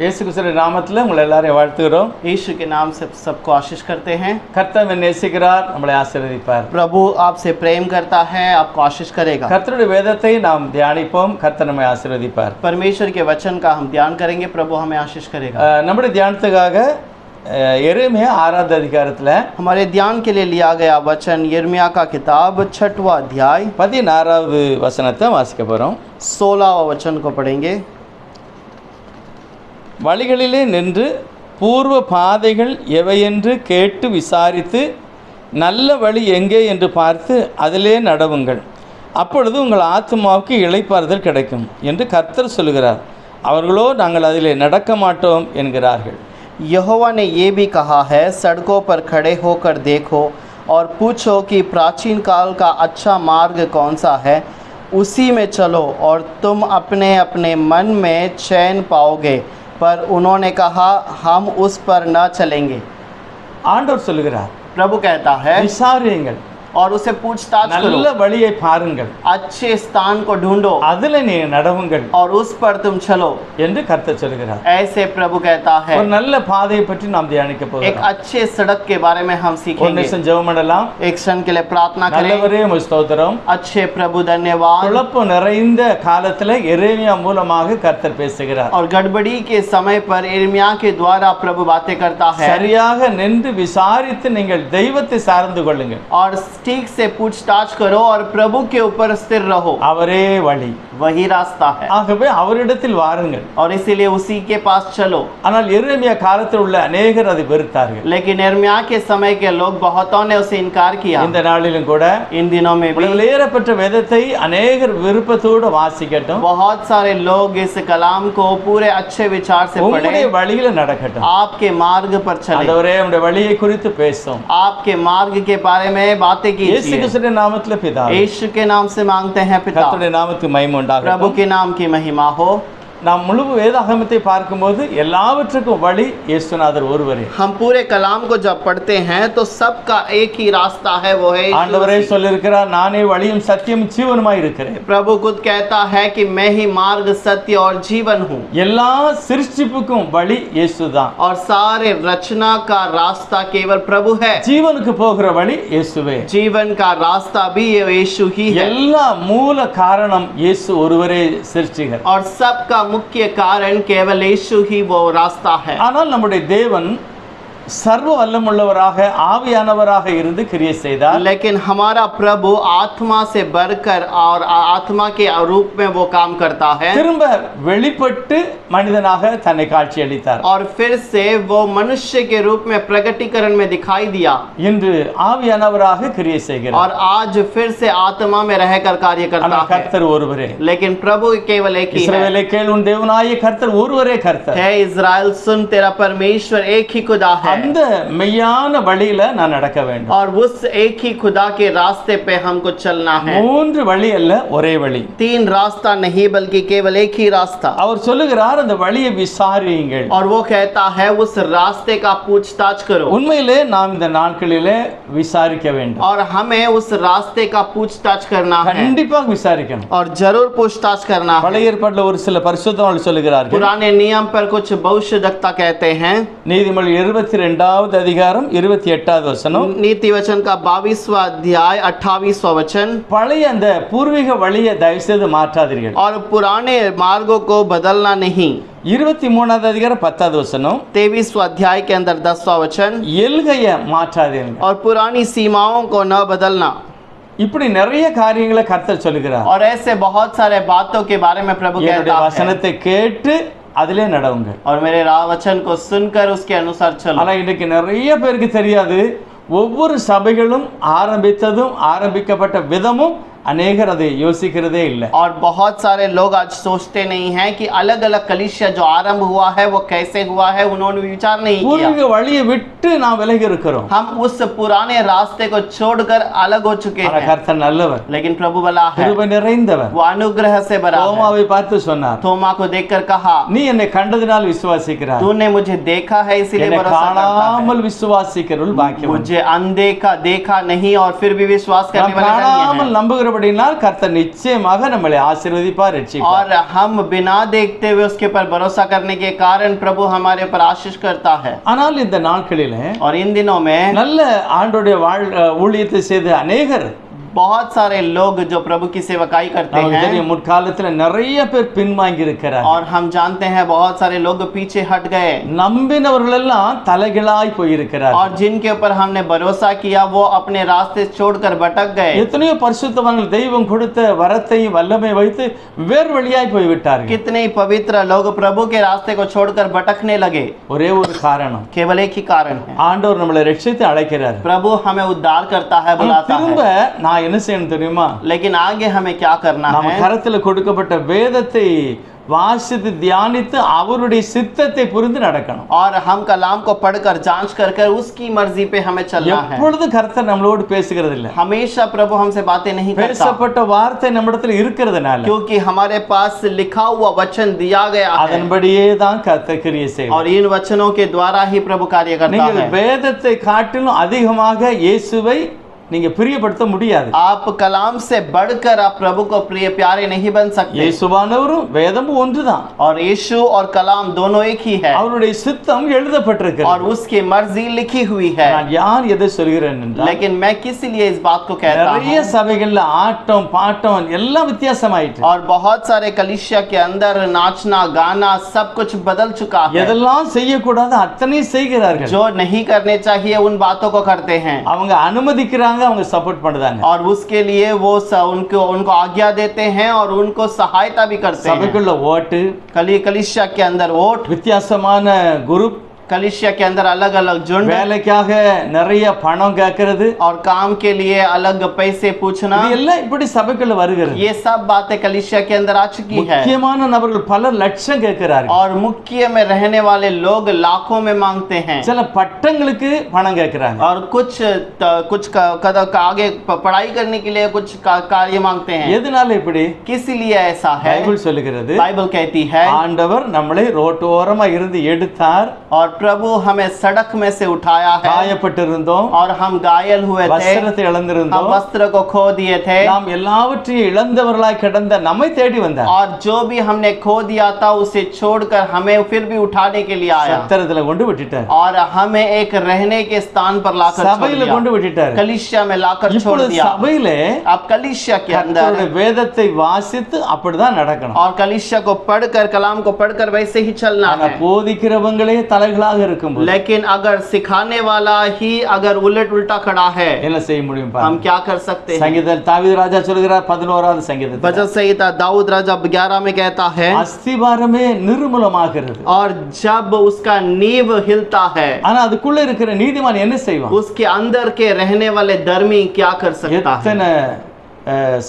இயேசு கிறிஸ்துவின் நாமத்தில் உங்களை எல்லாரையும் வாழ்த்துகிறோம். यीशु के नाम से सबको आशीष करते हैं। கர்த்தர் நேசிக்கிறார், நம்மளை ஆசீர்வதிப்பார். प्रभु आपसे प्रेम करता है, आपको आशीष करेगा। கர்த்தருடைய வேதத்தை நாம் தியானிப்போம், கர்த்தர் நம்மை ஆசீர்வதிப்பார். परमेश्वर के वचन का हम ध्यान करेंगे, प्रभु हमें आशीष करेगा। நம்முடைய தியானத்துக்காக எரேமியா 6வது அதிகாரத்தில் हमारे ध्यान के लिए लिया गया वचन यिर्मयाह का किताब 6वां अध्याय 16வது வசனத்தை வாசிக்க போகிறோம். 16वां वचन को पढ़ेंगे। வழிகளிலே நின்று பூர்வ பாதைகள் எவையென்று கேட்டு விசாரித்து நல்ல வழி எங்கே என்று பார்த்து அதிலே நடவுங்கள், அப்பொழுது உங்கள் ஆத்மாவுக்கு இளைப்பாறுதல் கிடைக்கும் என்று கர்த்தர் சொல்கிறார். அவர்களோ நாங்கள் அதிலே நடக்க மாட்டோம் என்கிறார்கள். यहोवा ने ये भी कहा है, सड़कों पर खड़े होकर देखो और पूछो कि प्राचीन काल का अच्छा मार्ग कौन सा है, उसी में चलो और तुम अपने अपने मन में चैन पाओगे। पर उन्होंने कहा, हम उस पर न चलेंगे। ஆண்டவர் சொல்கிறார், प्रभु कहता है, விசாரியுங்கள், और उसे पूछताछ நல்ல करो, வழியை பாருங்கள், अच्छे स्थान को ढूंढो அதில் நீங்கள் நடவுங்கள் और उस पर तुम चलो, என்று கர்த்தர் சொல்கிறார். ऐसे प्रभु कहता है। ஒரு நல்ல பாதையை பற்றி நாம் தியானிக்க एक போகிறோம். अच्छे सड़क के बारे में हम ஒரு सीखेंगे। நிமிஷம் ஜெபம் பண்ணலாம். एक क्षण के लिए प्रार्थना करें। நல்லவரே உமக்கு ஸ்தோத்திரம். अच्छे प्रभु धन्यवाद। குழப்பம் நிறைந்த காலத்தில் எரேமியா மூலமாக கர்த்தர் பேசுகிறார். और गड़बड़ी के समय पर यिर्मयाह के द्वारा प्रभु बातें करता है। சரியாக நின்று விசாரித்து நீங்கள் தெய்வத்தை சார்ந்து கொள்ளுங்கள். और ठीक से पूछताछ करो और प्रभु के ऊपर स्थिर रहो, அவரே வழி. वही रास्ता है। ஆகவே அவரிடத்தில் வாருங்கள். और इसीलिए उसी के पास चलो। ஆனால் எரேமியா காலத்தில் உள்ள அநேகர் அதை வெறுத்தார்கள். लेकिन यिर्मयाह के समय के लोग बहुतों ने उसे इनकार किया। இந்த நாளிலும் கூட इन दिनों में भी வெளியேறப்பட்ட வேதத்தை அநேகர் விருப்பத்தோடு வாசிக்கட்டும். बहुत सारे लोग इस कलाम को पूरे अच्छे विचार से உங்களுடைய पढ़ें, வழியில நடக்கட்டும். आपके मार्ग पर चले, ஆண்டவரே உம்முடைய வழியை குறித்து பேசும். आपके मार्ग के बारे में बातें இயேசு कीजिए। கிறிஸ்துவின் நாமத்தில் பிதாவே, यीशु के नाम से मांगते हैं पिता, கர்த்தருடைய நாமத்துக்கு மகிமை प्रभु உண்டாகட்டும். के नाम की महिमा हो। நாம் முழு வேதாகமத்தை பார்க்கும்போது எல்லாவற்றுக்கும் வழி இயேசுநாதர் ஒருவரே. हम पूरे कलाम को जब पढ़ते हैं तो सबका एक ही रास्ता है, वो है यीशु ஆண்டவரே मसीह। சொல்லியிருக்கிறார், நானே வழியும் சத்தியம் ஜீவனுமாய் இருக்கிறேன். प्रभु खुद कहता है कि मैं ही मार्ग सत्य और जीवन हूँ। எல்லா சிருஷ்டிப்புக்கும் வழி இயேசுதான். और सारे रचना का रास्ता केवल प्रभु है। ஜீவனுக்கு போகிற வழி இயேசுவே. जीवन का रास्ता भी ये यीशु ही है। எல்லா மூல காரணம் இயேசு ஒருவரே சிருஷ்டிகர். और सबका मुख्य कारण केवल यीशु ही वो रास्ता है। ஆனால் நம்முடைய தேவன் சர்வ வல்லமுள்ளவராக ஆவியானவராக இருந்து கிரியை செய்தார். लेकिन हमारा प्रभु आत्मा से बढ़कर और आत्मा के रूप में वो काम करता है। திரும்ப வெளிப்பட்டு மனிதனாக தன்னை காட்சியளித்தார். और फिर से वो मनुष्य के रूप में प्रकटीकरण में दिखाई दिया। இன்று ஆவியானவராக கிரியை செய்கிறார். और आज फिर से आत्मा में रहकर कार्य करता ஆனால் है। கர்த்தர் ஒருவரே. लेकिन प्रभु केवल एक ही है। இஸ்ரவேலே கேள், உன் தேவனாகிய கர்த்தர் ஒருவரே கர்த்தர். है इज़राइल सुन, तेरा परमेश्वर एक ही खुदा है। அந்த மெய்யான வழியில நான் நடக்க வேண்டும். और उस एक ही खुदा के रास्ते पे हमको चलना है। மூன்று வழி அல்ல, ஒரே வழி. 3 रास्ता नहीं बल्कि केवल एक ही रास्ता। அவர் சொல்லுகிறார், அந்த வழியை விசாரியுங்கள். और वो कहता है उस रास्ते का पूछताछ करो। உண்மையிலே நாம் இந்த நாட்களிலே விசாரிக்க வேண்டும். और हमें उस रास्ते का पूछताछ करना है கண்டிப்பாக விசாரிக்கணும். और जरूर पूछताछ करना है। பழைய ஏற்பாட்டில் ஒரு சில பரிசுத்தவான்கள் சொல்லுகிறார்கள், पुराने नियम पर कुछ भविष्यद्वक्ता कहते हैं। நீதிமொழி 22வது அதிகாரம் 28வது வசனம், नीति वचन का 22वां अध्याय 28वां वचन, பழைய அந்த பூர்வீக வழியை தயவு செய்து மாற்றாதீர்கள். और पुराने मार्गों को बदलना नहीं। 23வது அதிகாரம் 10வது வசனம், 23वां अध्याय के अंदर 10वां वचन, எல்கையை மாற்றாதீர்கள். और पुरानी सीमाओं को न बदलना। இப்படி நிறைய காரியங்களை கர்த்தர் சொல்லுகிறார். और ऐसे बहुत सारे बातों के बारे में प्रभु என்னுடைய कहता है। வசனத்தை கேட்டு அதிலே நடவுங்க. और मेरे वचन को सुनकर उसके अनुसार चलो। ஆனா இன்னைக்கு நிறைய பேருக்கு தெரியாது, ஒவ்வொரு சபைகளும் ஆரம்பித்ததும் ஆரம்பிக்கப்பட்ட விதமும் अनेकर अदे योसिக்கிறதே இல்ல. और बहुत सारे लोग आज सोचते नहीं हैं कि अलग अलग कलीसिया जो आरंभ हुआ है वो कैसे हुआ है, उन्होंने विचार नहीं किया। பூர்வீக வழியை விட்டு நாம் விலகி இருக்கிறோம். हम उस पुराने रास्ते को छोड़कर अलग हो चुके ஆனா हैं। கர்த்தர் நல்லவர், लेकिन प्रभु भला है, கிருபை நிறைந்தவர். वो अनुग्रह से भरा है। தோமாவை பார்த்து சொன்னார், थोमा को देखकर कहा, நீ என்னை கண்டதினால் விசுவாசிக்கிறாய், तूने मुझे देखा है इसीलिए என்னை भरोसा करता है। காணாமல் விசுவாசிக்கிறவர்கள் பாக்கியவான். मुझे अनदेखा देखा नहीं और फिर भी विश्वास करने वाले धन्य காணாமல் हैं। நம்புகிற இருக்கிறபடினால் கர்த்தர் நிச்சயமாக நம்மளை ஆசீர்வதிப்பார், ரட்சிப்பார். और हम बिना देखते हुए उसके ऊपर भरोसा करने के कारण प्रभु हमारे ऊपर आशीष करता है। ஆனால் இந்த நாட்களிலே और इन दिनों में நல்ல ஆண்டோடைய ஊழியத்தை செய்த அநேகர், बहुत सारे लोग जो प्रभु की सेवकाई करते நமக்கு हैं, தெரியும் முற்காலத்துல நிறைய பேர் பின்வாங்கி இருக்கிறார். और हम जानते हैं बहुत सारे लोग पीछे हट गए, நம்பினவர்கள் எல்லாம் தலைகளாய் போயிருக்கிறார். और जिनके ऊपर हमने भरोसा किया वो अपने रास्ते छोड़कर भटक गए। எத்தனையோ பரிசுத்தவான்கள் தெய்வம் கொடுத்த வரத்தையும் வல்லமை வைத்து வேறு வழியாய் போய்விட்டார்கள். कितने ही पवित्र लोग प्रभु के रास्ते को छोड़कर भटकने लगे। ஒரே ஒரு காரணம், केवल एक ही कारण है, ஆண்டவர் நம்மளை ரட்சித்து அழைக்கிறார். प्रभु हमें उद्धार करता है, बुलाता திரும்ப है। நான் என்ன செய்யணும் தெரியுமா? लेकिन आगे हमें क्या करना நம்ம है? கரத்துல கொடுக்கப்பட்ட வேதத்தை வாசித்து தியானித்து அவருடைய சித்தத்தை புரிந்து நடக்கணும். और हम कलाम को पढ़कर जांच कर कर उसकी मर्जी पे हमें चलना है। எப்பொழுது கர்த்தர் நம்மளோடு பேசுகிறது இல்ல, हमेशा प्रभु हमसे बातें नहीं करता, பேசப்பட்ட வார்த்தை நம்மிடத்துல இருக்கிறதுனால क्योंकि हमारे पास लिखा हुआ वचन दिया गया है, அதன்படியே தான் கர்த்தர் கிரியை செய்வார். और इन वचनों के द्वारा ही प्रभु कार्य करता நீங்கள் है। வேதத்தை காட்டிலும் அதிகமாக இயேசுவை நீங்க பிரியப்படுத்த முடியாது. आप कलाम से बढ़कर आप प्रभु को प्रिय प्यारे नहीं बन सकते, இயேசுவானவரும் வேதமும் ஒன்றுதான். और यीशु और कलाम दोनों एक ही है, அவருடைய சித்தம் எழுதப்பட்டிருக்கிறது. और उसकी मर्जी लिखी हुई है। நான் யார் எதை சொல்கிறேன் என்றால், लेकिन मैं किस लिए इस बात को कहता நிறைய हूँ, சபைகள்ல ஆட்டம் பாட்டம் எல்லாம் வித்தியாசமாயிட்டு, और बहुत सारे कलीसिया के अंदर नाचना गाना सब कुछ बदल चुका है। எதெல்லாம் செய்யக்கூடாது அத்தனை செய்கிறார்கள். जो नहीं करने चाहिए उन बातों को करते हैं, அவங்க அனுமதிக்கிறாங்க, அவங்க சப்போர்ட் பண்றாங்க. और उसके लिए वो उनको आज्ञा देते हैं और उनको सहायता भी करते हैं। சபைக்குள்ள ஓட்டு, कलीसिया के अंदर वोट, வித்தியாசமான குரூப், कलीसिया के अंदर अलग अलग झुंड, வேலைக்காக நிறைய பணம் கேட்கறது, और काम के लिए अलग पैसे पूछना, இது எல்லாம் இப்படி சபைக்குள்ள வருகிறது. ये सब बातें कलीसिया के अंदर आ चुकी है। முக்கியமான நபர்கள் பல லட்சம் கேட்கிறார்கள். और मुख्य में रहने वाले लोग लाखों में मांगते हैं, சில பட்டங்களுக்கு பணம் கேட்கிறாங்க. और कुछ आगे पढ़ाई करने के लिए कुछ कार्य मांगते हैं। எதனால இப்படி? किस लिए ऐसा है? பைபிள் சொல்லுகிறது, बाइबल कहती है, ஆண்டவர் நம்மளை ரோட்டோரமா இருந்து எடுத்தார், और प्रभु हमें सड़क में से उठाया है, காயப்பட்டிருந்தோம், और हम घायल हुए थे, வஸ்திரத்தை हम இழந்திருந்தோம், वस्त्र को खो दिए थे, நாம் எல்லாவற்றையும் இழந்தவர்களாய் கிடந்த நம்மை தேடி வந்தார். और जो भी हमने खो दिया था उसे छोड़कर हमें फिर भी उठाने के लिए आया, சத்திரத்துல கொண்டு விட்டுட்டார், और हमें एक रहने के स्थान पर लाकर छोड़ சபையில दिया, கொண்டு விட்டுட்டார். कलीसिया में लाकर छोड़ இப்பொழுது दिया। சபையிலே अब कलीसिया के கர்த்தருடைய अंदर வேதத்தை வாசித்து அப்படிதான் நடக்கணும். और कलीसिया को पढ़कर कलाम को पढ़कर वैसे ही चलना ஆனா है। போதிக்கிறவங்களே தலைகளாக இருக்கும்போது लेकिन अगर सिखाने वाला ही अगर उल्टा खड़ा है, என்ன செய்ய முடியும் பாருங்க. हम क्या कर सकते हैं? சங்கீதம் தாவீது ராஜா சொல்கிறார் 11வது சங்கீதத்தில், भजन संहिता दाऊद राजा 11 में कहता है, அஸ்திபாரமே நிர்மூலமாகிறது, और जब उसका नींव हिलता है, ஆனா அதுக்குள்ள இருக்கிற நீதிமான் என்ன செய்வான்? उसके अंदर के रहने वाले धर्मी क्या कर सकता है? எத்தனை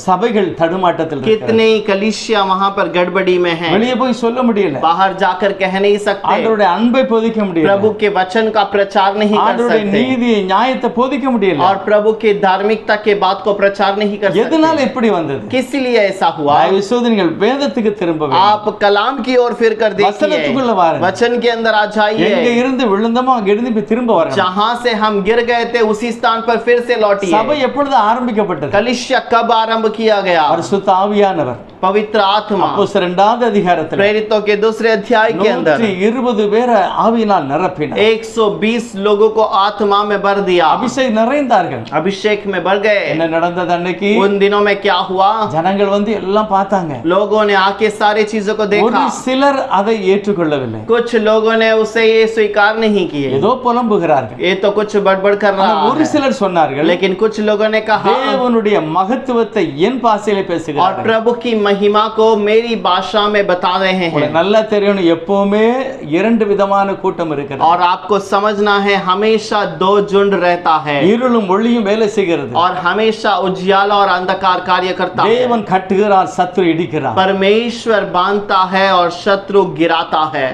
சபைகள் தடுமாட்டத்தில் இருக்கிறது. कितने ही कलीसिया वहां पर गड़बड़ी में हैं, வெளியே போய் சொல்ல முடியல, बाहर जाकर कह नहीं सकते, ஆண்டவருடைய அன்பை போதிக்க முடியல, प्रभु के वचन का प्रचार नहीं कर ஆண்டவருடைய सकते, நீதியை நியாயத்தை போதிக்க முடியல. और प्रभु की धार्मिकता के बात को प्रचार नहीं कर எதனால सकते। இப்படி வந்தது? किस लिए ऐसा हुआ? தயவு செய்து நீங்கள் வேதத்துக்கு திரும்ப வேண்டும். आप कलाम की ओर फिर कर देखिए, வசனத்துக்குள்ள வாருங்க. वचन के अंदर आ எங்க जाइए, இருந்து விழுந்தமோ அங்க இருந்து இப்ப திரும்ப வரணும். जहां से हम गिर गए थे उसी स्थान पर फिर से लौटिए। சபை எப்பொழுது ஆரம்பிக்கப்பட்டது? कलीसिया कब आरंभ किया गया? பரிசுத்த ஆவியானவர் पवित्र आत्मा, அப்போஸ்தலர் 2வது அதிகாரத்தில் प्रेरितों के दूसरे अध्याय के अंदर 120 பேரை ஆவியினால் நிரப்பினார். 120 लोगों को आत्मा में भर दिया, அபிஷேகம் நிறைந்தார்கள். अभिषेक में भर गए। என்ன நடந்தது அன்னைக்கு? उन दिनों में क्या हुआ? ஜனங்கள் வந்து எல்லாம் பார்த்தாங்க. लोगों ने आके सारी चीजों को ஒரு देखा, சிலர் அதை ஏற்றுக்கொள்ளவில்லை, कुछ लोगों ने उसे ये स्वीकार नहीं किए, ஏதோ புலம்புகிறார்கள். ये तो कुछ बड़बड़ कर ஆனா रहा ஒரு है। சிலர் சொன்னார்கள், लेकिन कुछ लोगों ने कहा, தேவனுடைய மகத்துவத்தை என் பாஷையிலே और பேசுகிறார்கள். प्रभु की महिमा को मेरी भाषा में बता रहे हैं। உங்களுக்கு நல்லா தெரியணும், எப்பவுமே இரண்டு விதமான கூட்டம் இருக்கிறது. और आपको समझना है हमेशा दो झुंड रहता है, இருளும் ஒளியும் வேலை செய்கிறது. और हमेशा उजियाला और अंधकार कार्य करता है। தேவன் கட்டுகிறார், சத்துரு இடிக்கிறார். परमेश्वर बांधता है और शत्रु गिराता है।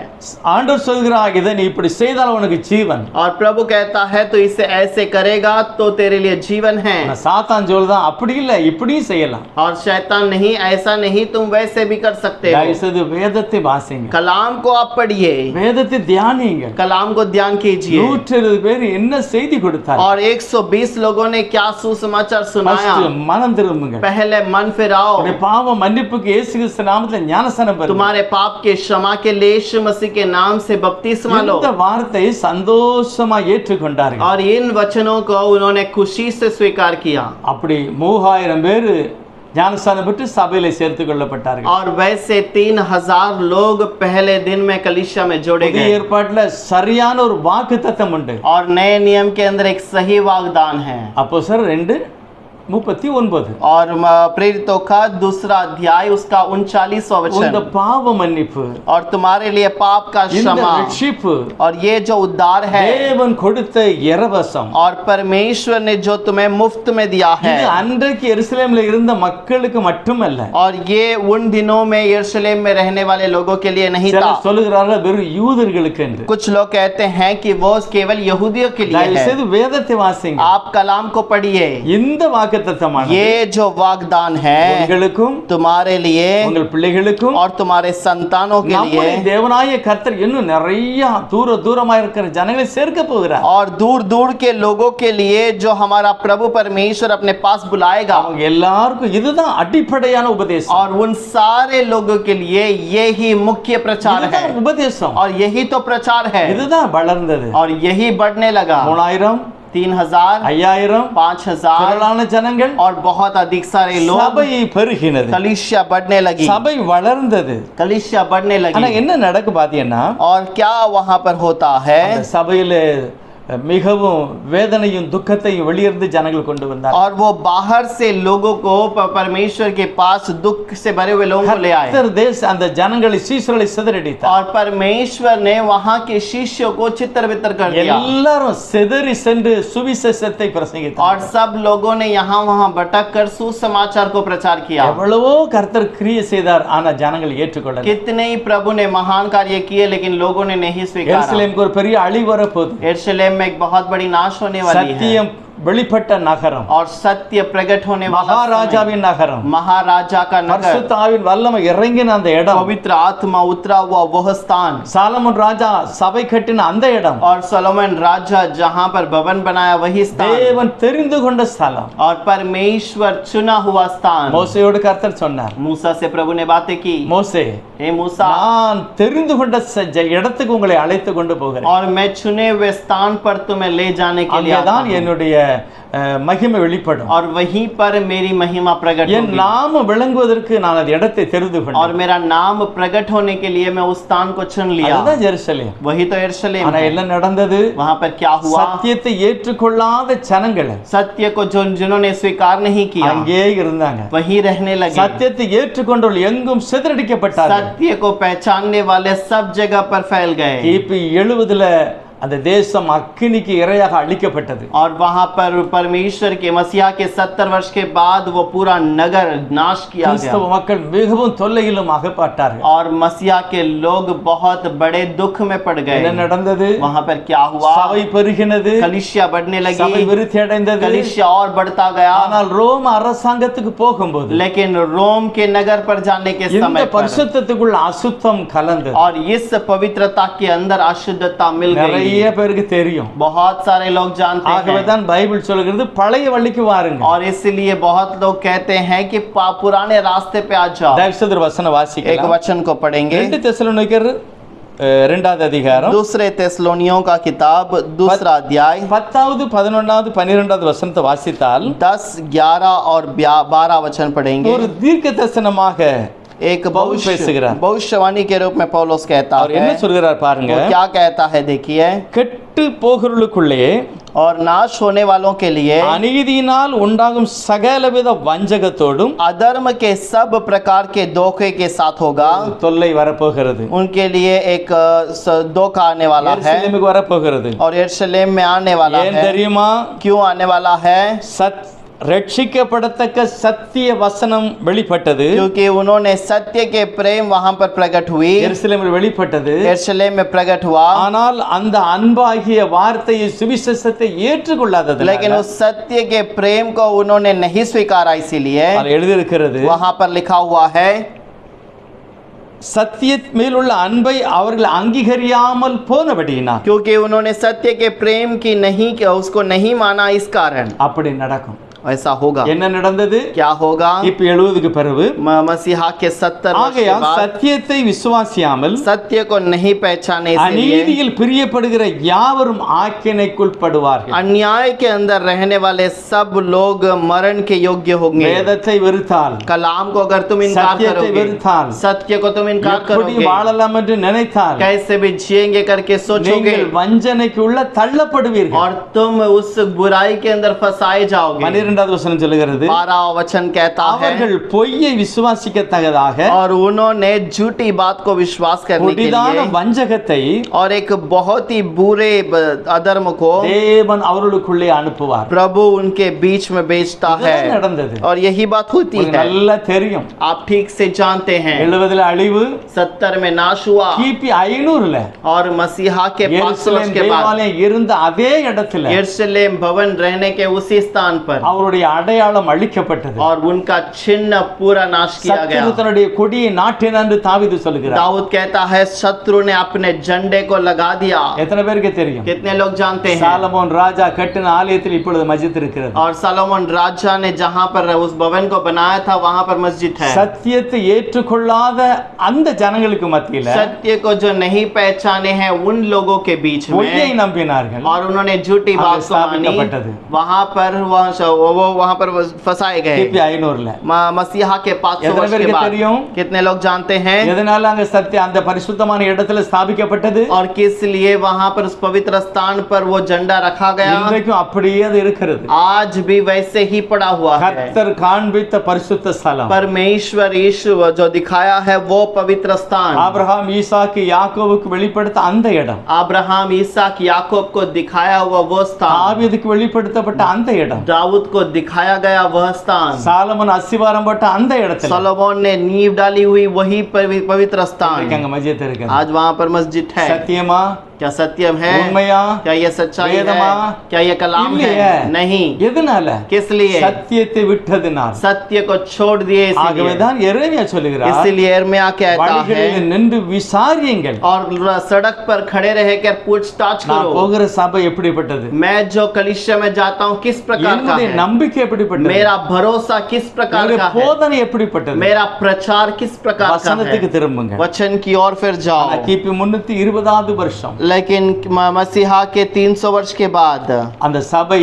ஆண்டவர் சொல்கிறார், இதை நீ இப்படி செய்தால் உனக்கு ஜீவன். और प्रभु कहता है तो इसे ऐसे करेगा तो तेरे लिए जीवन है। ஆனா சாத்தான் சொல்லுதான், அப்படி இல்ல, இப்படியும் செய்யலாம். और शैतान नहीं, ऐसा नहीं, तुम वैसे भी कर सकते हो। தயவு செய்து வேதத்தை வாசிங்க, कलाम को आप पढ़िए, வேதத்தை தியானிங்க. कलाम को ध्यान कीजिए। 120 பேர் என்ன செய்தி கொடுத்தார்? और 120 लोगों ने क्या सुसमाचार सुनाया। First, மனம் திரும்புங்க. पहले मन फिराओ, உங்களுடைய பாவ மன்னிப்புக்கு இயேசு கிறிஸ்து நாமத்தில் ஞானஸ்நானம் பெறுங்க. तुम्हारे पाप के क्षमा के लिए यीशु मसीह के नाम से बपतिस्मा लो। இந்த வார்த்தையை சந்தோஷமா ஏற்றுக்கொண்டார்கள். और इन वचनों को उन्होंने खुशी से स्वीकार किया। அப்படி 3000 பேர் ஞானஸ்நானம் பெற்று சபையிலே சேர்த்துக் கொள்ளப்பட்டார்கள். और वैसे 3000 लोग पहले दिन में कलीसिया में जोड़े புதிய गए। ஏற்பாட்டுல சரியான ஒரு வாக்குத்தத்தம் உண்டு. और नए नियम के अंदर एक सही वाग्दान है। அப்போஸ்தலர் 2:39 और प्रेरितों का दूसरा अध्याय उसका 39वां இந்த वचन। பாவ மன்னிப்பு, और तुम्हारे लिए पाप का இந்த क्षमा ரட்சிப்பு और ये जो उद्धार है தேவன் கொடுத்த இரவசம், और परमेश्वर ने जो तुम्हें मुफ्त में दिया है। இது அன்றைக்கு எருசலேமில் இருந்த மக்களுக்கு மட்டுமல்ல, और ये उन दिनों में यरूशलेम में रहने वाले लोगों के लिए नहीं था। சிலர் சொல்லுகிறார்கள் வெறும் யூதர்களுக்கு என்று. कुछ लोग कहते हैं कि वो केवल यहूदियों के लिए தயவு है। செய்து வேதத்தை வாசிங்க. आप कलाम को पढ़िए। இந்த வாக்குத்தத்தமானது ये जो वाग्दान है உங்களுக்கும் तुम्हारे लिए உங்கள் பிள்ளைகளுக்கும் और तुम्हारे संतानों के நம்முடைய लिए தேவனாய கர்த்தர் இன்னும் நிறைய தூரமா இருக்கிற ஜனங்களை சேர்க்க போகிறார். और दूर दूर के लोगों के लिए जो हमारा प्रभु परमेश्वर अपने पास बुलाएगा। அவங்க எல்லாருக்கும் இதுதான் அடிப்படையான உபதேசம். और उन सारे लोगों के लिए यही मुख्य प्रचार है। இதுதான் உபதேசம். और यही तो प्रचार है। இதுதான் வளர்ந்தது. और यही बढ़ने लगा। 3000 3000 5000 5000 திரளான ஜனங்கள், और बहुत अधिक सारे लोग। சபை பெருகினது, कलीसिया बढ़ने लगी। சபை வளர்ந்தது. कलीसिया बढ़ने ஆனா लगी। என்ன நடக்கு பாத்தீங்கன்னா, और क्या वहां पर होता है? அந்த சபையிலே மிகவும் வேதனையும் துக்கத்தையும் வெளியிருந்து ஜனங்கள் கொண்டு வந்தார். और वो बाहर से लोगों को परमेश्वर के पास दुख से भरे हुए लोगों को ले आए। கர்த்தர் தேச அந்த ஜனங்களை சீஷர்களை சிதறடித்தார். और परमेश्वर ने वहां के शिष्यों को चित्र वित्र कर दिया। எல்லாரும் சிதறி சென்று சுவிசேஷத்தை और பிரசங்கித்தார். सब लोगों ने यहाँ वहां भटक कर सुसमाचार को प्रचार किया। எவ்வளவோ கர்த்தர் கிரியை செய்தார், ஆனா ஜனங்கள் ஏற்றுக்கொள்ளல. कितने ही प्रभु ने महान कार्य किए, लेकिन लोगों ने नहीं स्वीकारा। எருசலேமுக்கு ஒரு பெரிய அழிவு வரப்போகுது. यरूशलेम में एक बहुत बड़ी नाश होने वाली है। சத்தியம் வெளிப்பட்ட நகரம், और सत्य प्रकट होने वाला समय। மகாராஜாவின் நகரம், महाराजा का नगर, பரிசுத்தாவின் வல்லமை இறங்கின அந்த இடம், पवित्र आत्मा उतरा हुआ वह स्थान, சாலமோன் ராஜா சபை கட்டின அந்த இடம், और सोलोमन राजा जहां पर भवन बनाया वही स्थान, தேவன் தெரிந்து கொண்ட ஸ்தலம். और परमेश्वर चुना हुआ स्थान। மோசேயோடு கர்த்தர் சொன்னார், मूसा से प्रभु ने बातें की, மோசே हे मूसा, நான் தெரிந்து கொண்ட இடத்துக்கு உங்களை அழைத்து கொண்டு போகிறேன். और मैं चुने हुए स्थान पर तुम्हें ले जाने के लिए आता அங்கேதான் हूं। என்னுடைய மகிமை வெளிப்படும். और वहीं पर मेरी महिमा प्रकट என் होगी। நாம விளங்குவதற்கு நான் அந்த இடத்தை தெரிந்து और கொண்டேன். मेरा नाम प्रकट होने के लिए मैं उस स्थान को चुन लिया। அதுதான் ஜெருசலேம். वही तो यरूशलेम ஆனா है। என்ன நடந்தது? वहां पर क्या हुआ? சத்தியத்தை ஏற்றுக்கொள்ளாத ஜனங்கள் सत्य को जिन्होंने स्वीकार नहीं किया அங்கே இருந்தாங்க. वही रहने लगे। சத்தியத்தை ஏற்றுக்கொண்டவர்கள் எங்கும் சிதறடிக்கப்பட்டார்கள். सत्य को पहचानने वाले सब जगह पर फैल गए। கிபி 70 அந்த தேசம் அக்கினிக்கு இரையாக அழிக்கப்பட்டது. और वहां पर परमेश्वर के मसीहा के 70 वर्ष के बाद वो पूरा नगर नाश किया கிறிஸ்தவ गया। மக்கள் மிகவும் தொல்லையிலும் அகப்பட்டார்கள். और मसीहा के लोग बहुत बड़े दुख में पड़ என்ன गए। நடந்தது? वहां पर क्या हुआ? சபை பெருகினது, कलीसिया बढ़ने சபை लगी, விருத்தி அடைந்தது. कलीसिया और बढ़ता गया। ஆனால் ரோம அரசாங்கத்துக்கு போகும்போது लेकिन रोम के नगर पर जाने के இந்த समय पर பரிசுத்தத்துக்குள்ள அசுத்தம் கலந்தது. और इस पवित्रता के अंदर अशुद्धता मिल गई। நிறைய பேருக்கு தெரியும். बहुत सारे लोग जानते ஆகவே हैं। தான் பைபிள் சொல்கிறது பழைய வழிக்கு வாருங்க. और इसलिए बहुत लोग कहते हैं कि पुराने रास्ते पे आ जाओ। தயவு செய்து வசனம் एक வாசிக்கலாம். वचन को पढ़ेंगे। 2 தெசலோனிக்கர் 2வது அதிகாரம் दूसरे तेस्सलोनियों का किताब दूसरा अध्याय 10வது 11வது 12வது வசனத்தை வாசித்தால் 10, 11 और 12 वचन पढ़ेंगे। ஒரு தீர்க்க தரிசனமாக एक पौलुस பேசுகிறார். भविष्यवाणी के रूप में पौलुस कहता அவர் என்ன है। சொல்கிறார் பாருங்க. वो क्या कहता है देखिए। கெட்டு போகிறவர்களுக்குள்ளே और नाश होने वालों के लिए அநீதியினால் உண்டாகும் சகலவித வஞ்சகத்தோடும் अधर्म के सब प्रकार के धोखे के साथ होगा। தொல்லை வரப்போகிறது. उनके लिए एक धोखा आने वाला है எருசலேமுக்கு வரப்போகிறது. और यरूशलेम में आने वाला ஏன் है। தெரியுமா? क्यों आने वाला है? ரட்சிக்கப்படத்தக்க சத்திய வசனம் வெளிப்பட்டது. क्योंकि उन्होंने सत्य के प्रेम वहां पर प्रकट हुई, எருசலேமில் வெளிப்பட்டது. यरूशलेम में प्रकट हुआ, ஆனால் அந்த அன்பாகிய வார்த்தையை சுவிசேஷத்தை ஏற்றுக்கொள்ளாதது. लेकिन उस सत्य के प्रेम को उन्होंने नहीं स्वीकारा, इसीलिए எழுதியிருக்கிறது, वहां पर लिखा हुआ है, சத்திய மேலுள்ள அன்பை அவர்கள் அங்கீகரியாமல் போனபடியினால், क्योंकि उन्होंने सत्य के प्रेम की नहीं उसको नहीं माना, इस कारण அப்படி நடக்கும். ऐसा होगा। என்ன நடந்தது? क्या होगा? இப்ப 70க்கு பிறகு मसीहा के 70 वर्ष के ஆகையால் बाद சத்தியத்தை விசுவாசியாமல் सत्य को नहीं पहचाने, इसलिए அநீதியில் பிரியப்படுகிற யாவரும் ஆக்கினைக்குள்படுவார்கள். अन्याय के अंदर रहने वाले सब लोग मरण के योग्य होंगे। வேதத்தை வெறுத்தால், कलाम को अगर तुम इनकार சத்தியத்தை करोगे, வெறுத்தால், सत्य को तुम इनकार எப்படி करोगे, வாழலாம் என்று நினைத்தால் कैसे भी जिएंगे करके सोचोगे, நீங்கள் வஞ்சனைக்கு உள்ள தள்ளப்படுவீர்கள். और तुम उस बुराई के अंदर फंसाए जाओगे। 12வது வசனம் சொல்லுகிறது, 12वां वचन कहता है, அவர்கள் பொய்யை விசுவாசிக்கத்தக்கதாக और उन्होंने झूठी बात को विश्वास करने के கொடிதான लिए வஞ்சகத்தை और एक बहुत ही बुरे अधर्म को தேவன் அவர்களுக்குள்ளே அனுப்புவார். प्रभु उनके बीच में भेजता है, இதுதான் நடந்தது. और यही बात होती உங்களுக்கு है। நல்லா தெரியும். आप ठीक से जानते हैं, 70ல அழிவு, 70 में नाश हुआ, கிபி 500ல और मसीहा के 500 वर्ष எருசலேம் के बाद தேவாலயம் இருந்த அதே இடத்துல यरूशलेम भवन रहने के उसी स्थान पर அவருடைய அடையாளம் அழிக்கப்பட்டது. और उनका चिन्ह पूरा नाश किया गया। சத்துரு தன்னுடைய கொடியை நாட்டினான் என்று தாவீது சொல்கிறார். दाऊद कहता है, शत्रु ने अपने झंडे को लगा दिया। எத்தனை பேருக்கு தெரியும்? कितने लोग जानते हैं? சாலமோன் ராஜா கட்டின ஆலயத்தில் இப்பொழுது மஸ்ஜித் இருக்கிறது. और सलोमन राजा ने जहां पर उस भवन को बनाया था, वहां पर मस्जिद है। சத்தியத்தை ஏற்றுக்கொள்ளாத அந்த ஜனங்களுக்கு மத்தியில सत्य को जो नहीं पहचाने हैं, उन लोगों के बीच பொய்யை में, நம்பினார்கள். और उन्होंने झूठी आगे बात को मानी, स्थापित वहां पर वहां पर फंसाए गए। கிபி 500ல मसीहा के 500 எத்தனை वर्ष के பேருக்கு बाद தெரியும்? कितने लोग जानते हैं? எதனால அங்க சத்தியம் அந்த பரிசுத்தமான இடத்துல ஸ்தாபிக்கப்பட்டது? और किस लिए वहां पर उस पवित्र स्थान पर वो झंडा रखा गया? இன்றைக்கும் அப்படியே அது இருக்கிறது. आज भी वैसे ही पड़ा हुआ है। கர்த்தர் காண்பித்த பரிசுத்த ஸ்தலம், परमेश्वर यीशु जो दिखाया है वो पवित्र स्थान, ஆபிரகாம் ஈசாக்கு யாக்கோபுக்கு வெளிப்படுத்த அந்த இடம், अब्राहम इसहाक याकूब को दिखाया हुआ वो स्थान, தாவீதுக்கு வெளிப்படுத்தப்பட்ட அந்த இடம், दाऊद को दिखाया गया वह स्थान, சாலமன் அஸ்திவாரம் போட்ட அந்த இடத்துல सोलोमन ने नींव डाली हुई वही पवित्र स्थान, இன்றைக்கு அங்க மஸ்ஜித் இருக்கு. आज वहां पर मस्जिद है। சத்தியமா? क्या सत्यम है? உண்மையா? क्या ये सच्चाई है? वेदमा? क्या ये कलाम இல்லையே. है? नहीं। எதனால? किस लिए? சத்தியத்தை விட்டதினால். सत्य को छोड़ दिए, इसलिए। ஆகவேதான் எரேமியா சொல்லுகிறார், इसीलिए यिर्मयाह कहता है, வழிகளில் நின்று விசாரியுங்கள். और सड़क पर खड़े रहकर पूछताछ நான் करो, போகிற சபை எப்படிப்பட்டது, मैं जो कलिसिया में जाता हूँ किस प्रकार का என்னுடைய है, நம்பிக்கை எப்படிப்பட்டது, मेरा भरोसा किस प्रकार என்னுடைய का है, போதனை எப்படிப்பட்டது. मेरा प्रचार किस प्रकार का வசனத்துக்கு है। திரும்புங்க. वचन की ओर फिर जाओ। கிபி 320வது வருஷம் लेकिन मसीहा के 300 वर्ष के बाद அந்த சபை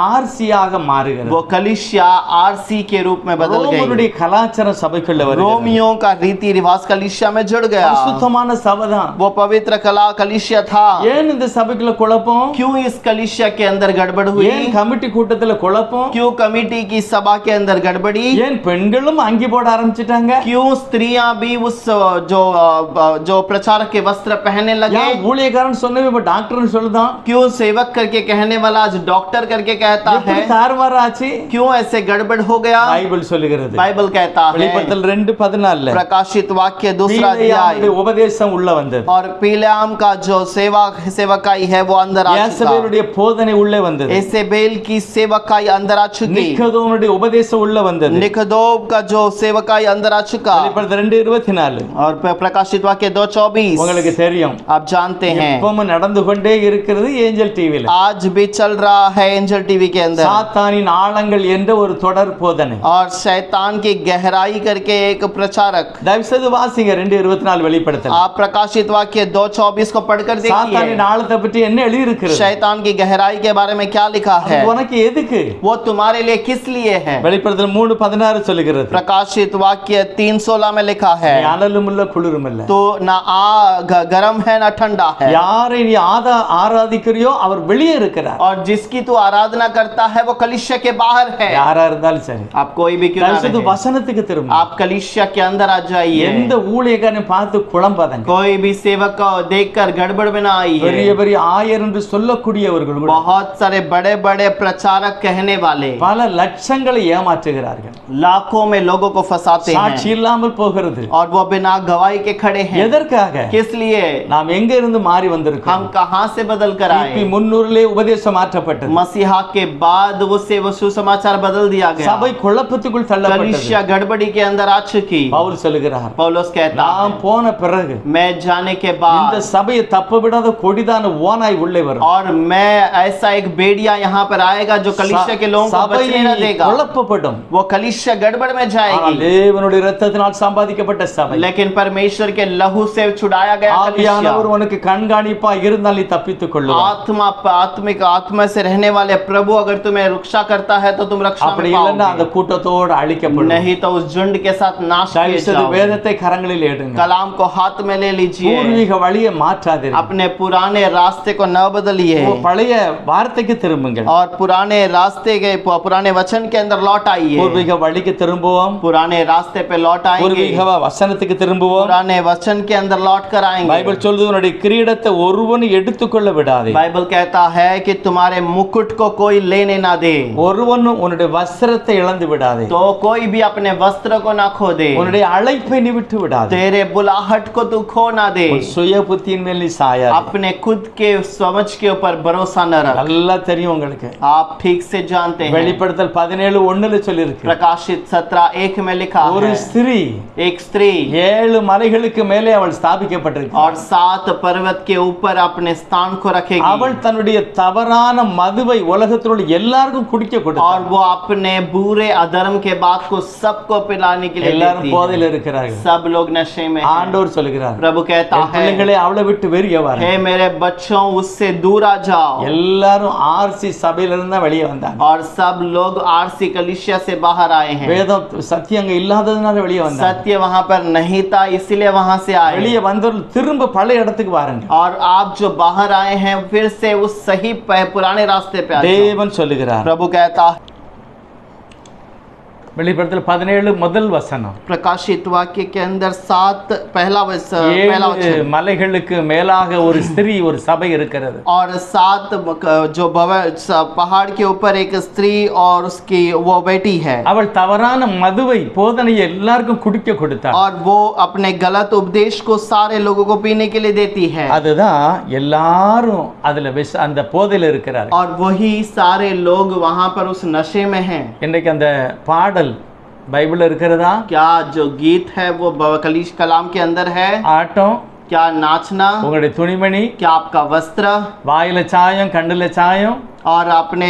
ஆர்சியாக மாறுகிறது. वो कलिसिया आरसी के रूप में बदल गई। ரோமனுடைய கலாச்சார சபைக்குள்ள வருகிறது. रोमियों का रीति रिवाज कलिसिया में जुड़ गया। சுத்தமான சபைதான். वो पवित्र कला कलिसिया था। ஏன் இந்த சபைக்குள்ள குழப்பம்? क्यों इस कलिसिया के अंदर गड़बड़ हुई? ஏன் கமிட்டி கூட்டத்துல குழப்பம்? क्यों कमेटी की सभा के अंदर गड़बड़ी? ஏன் பெண்களும் அங்கி போட ஆரம்பிச்சிட்டாங்க? क्यों स्त्रियां भी उस जो प्रचारक के वस्त्र पहनने लगे? ஏன் ஊழியக்காரன் சொன்னவே இப்ப டாக்டர்னு சொல்லுதான்? क्यों सेवक करके कहने वाला आज डॉक्टर करके कहता எப்படி है? தாறுமாறு ஆச்சு? क्यों ऐसे गड़बड़ हो गया? பைபிள் சொல்லுகிறது. बाइबल कहता है, வெளிப்படுத்தல் 2:14 प्रकाशित वाक्य 2 பீலேயாமுடைய अध्याय, உபதேசம் உள்ள வந்தது. और पीलेयाम का जो सेवकाई है वो अंदर आ चुका। யேசபேலுடைய போதனை உள்ளே வந்தது. एसेबेल की सेवकाई अंदर आ चुकी। நிக்கதோமுடைய உபதேசம் உள்ள வந்தது. निकदोब का जो सेवकाई अंदर आ चुका। வெளிப்படுத்தல் 2:24 और प्रकाशित वाक्य 2:24 உங்களுக்கு தெரியும். आप जानते हैं, எப்பவும் நடந்து கொண்டே இருக்கிறது ஏஞ்சல் டிவில. आज भी चल रहा है एंजल टीवी के अंदर சாத்தானின் ஆழங்கள் என்ற ஒரு தொடர் போதனை. और शैतान की गहराई करके एक प्रचारक। தயவு செய்து வாசிங்க 2:24 வெளிப்படுத்தல். आप प्रकाशित वाक्य 2:24 को पढ़कर देखिए। சாத்தானின் ஆழத்தை பற்றி என்ன எழுதி இருக்கிறது? शैतान की गहराई के बारे में क्या लिखा है? உனக்கு எதுக்கு? वो तुम्हारे लिए किस लिए है? வெளிப்படுத்தல் 3:16 சொல்லுகிறது. प्रकाशित वाक्य 3:16 में लिखा है, நீ அனலும் இல்ல குளிரும் இல்ல. तो ना गरम है ना ठंडा है। யாரை நீ ஆராதிக்கிறியோ அவர் வெளியே இருக்கிறார். और जिसकी तू आराधना करता है वो कलीसिया के बाहर है. யாரா இருந்தாலும் சரி, आप कोई भी क्यों ना रहे, வசனத்துக்கு திரும்ப. आप कलीसिया के अंदर आ जाइए. எந்த ஊழியக்காரனை பார்த்து குழம்பாதங்க. कोई भी सेवक को देखकर गड़बड़ में ना आइए. பெரிய பெரிய ஆயர் என்று சொல்லக்கூடியவர்கள் கூட बहुत सारे बड़े बड़े प्रचारक कहने वाले பல லட்சங்களை ஏமாற்றுகிறார்கள். लाखों में लोगों को फंसाते हैं சாட்சி இல்லாமல் போகிறது. और वो बिना गवाही के खड़े हैं. எதற்காக? किस लिए? நாம் எங்க இருந்து மாறி வந்திருக்கோம்? हम कहां से बदल कर आए? 300 உபதேசம் மாற்றப்பட்டது. मसीहा के बाद उससे वो सुसमाचार बदल दिया गया. சபை குழப்பத்துக்குள் தள்ளப்பட்டது. कलीसिया गड़बड़ी के अंदर आ चुकी. பவுல் சொல்கிறார், पौलुस कहता நாம் போன பிறகு मैं जाने के இந்த बाद சபையை தப்ப விடாத கொடிதான ஓநாய் உள்ளே வரும். और मैं ऐसा एक बेड़िया यहाँ पर आएगा जो कलीसिया के लोगों को बचने न देगा. குழப்பப்படும். वो कलीसिया गड़बड़ में जाएगी. தேவனுடைய இரத்தத்தினால் சம்பாதிக்கப்பட்ட சபை. लेकिन परमेश्वर के लहू से छुड़ाया गया कलीसिया. ஆவியானவர் உனக்கு கண்காணிப்பா இருந்தால் நீ தப்பித்துக் கொள்ளுவாய். आत्मा से रहने वाले प्रभु अगर तुम्हें रक्षा करता है तो तुम रक्षा में पाओगे. அந்த கூட்டத்தோடு அழிக்கப்படும். नहीं तो उस झुंड के साथ नाश किए जाओगे. வேதத்தை கரங்களில் எடுங்க. कलाम को हाथ में ले लीजिए. பூர்வீக வழியை மாற்றாதீர்கள். अपने पुराने रास्ते को न बदलिए. பழைய வார்த்தைக்கு திரும்புங்கள். और पुराने वचन के अंदर लौट आइए. பூர்வீக வழிக்கு திரும்புவோம். पुराने रास्ते पे लौट आएंगे. பூர்வீக வசனத்துக்கு திரும்புவோம். पुराने वचन के अंदर लौट कर आएंगे. பைபிள் சொல்லுது, உன்னுடைய கிரீடத்தை ஒருவன் எடுத்துக்கொள்ள விடாதே. बाइबल कहता है कि तुम्हारे मुकुट को कोई लेने ना दे. ஒருவன் உன்னுடைய வஸ்திரத்தை இழந்து விடாதே. तो कोई भी अपने वस्त्र को ना खो दे. உன்னுடைய அழைப்பை நீ விட்டு விடாதே. तेरे बुलाहट को तू खो ना दे. சுய புத்தியின் மேல் நீ சாயாதே. अपने खुद के समझ के ऊपर भरोसा न रख. நல்லா தெரியும் உங்களுக்கு. आप ठीक से जानते हैं. வெளிப்படுத்தல் 17:1 சொல்லி இருக்கு. प्रकाशित 17:1 में लिखा है. ஒரு ஸ்திரீ, एक स्त्री 7 மலைகளுக்கு மேலே அவள் ஸ்தாபிக்கப்பட்டிருக்கிறாள். और 7 पर्वत के ऊपर अपने स्थान को रखेगी. அவள் தன்னுடைய தவறான மதுவை உலகத்தில் உள்ள எல்லாருக்கும் குடிக்க கொடுத்தாள். और वो अपने बुरे अधर्म के बात को सबको पिलाने के लिए எல்லாரும் देती है. போதையில் இருக்கிறார்கள். सब लोग नशे में हैं. ஆண்டவர் சொல்கிறார், प्रभु कहता है, பிள்ளைகளே அவளை விட்டு வெளியே வாருங்கள். हे मेरे बच्चों उससे दूर आ जाओ. எல்லாரும் ஆர்சி சபையில இருந்து தான் வெளியே வந்தாங்க. और सब लोग आरसी कलीसिया से बाहर आए हैं. வேதம் சத்தியம் அங்க இல்லாததுனால வெளியே வந்தாங்க. सत्य वहां पर नहीं था इसलिए वहां से आए. வெளியே வந்தவர்கள் திரும்ப பழைய இடத்துக்கு வாருங்க. और आप जो बाहर आए हैं फिर से उस सही पुराने रास्ते पे आ जाओ. தேவன் சொல்லுகிறார். प्रभु कहता है. வெளிப்படுத்தல் 17 முதல் வசனம். प्रकाशित वाक्य के अंदर 7 पहला वचन. மலைகளுக்கு மேலாக ஒரு ஸ்திரீ, ஒரு சபை இருக்கிறது. और 7 जो पहाड़ के ऊपर एक स्त्री और उसकी वो बेटी है. அவள் தவறான மதுவை போதனையை எல்லாருக்கும் குடிக்க கொடுத்தாள். और वो अपने गलत उपदेश को सारे लोगों को पीने के लिए देती है. அதுதான் எல்லாரும் அதுல அந்த போதையில இருக்கிறார்கள். और वही सारे लोग वहां पर उस नशे में हैं. இன்னைக்கு அந்த பாடல் பைபிள்ல இருக்கிறதா? क्या जो गीत है वो कलाम के अंदर है? ஆட்டம், क्या नाचना, உங்களுடைய துணிமணி, क्या आपका वस्त्र, வாயில சாயம், கண்ணுல சாயம், और अपने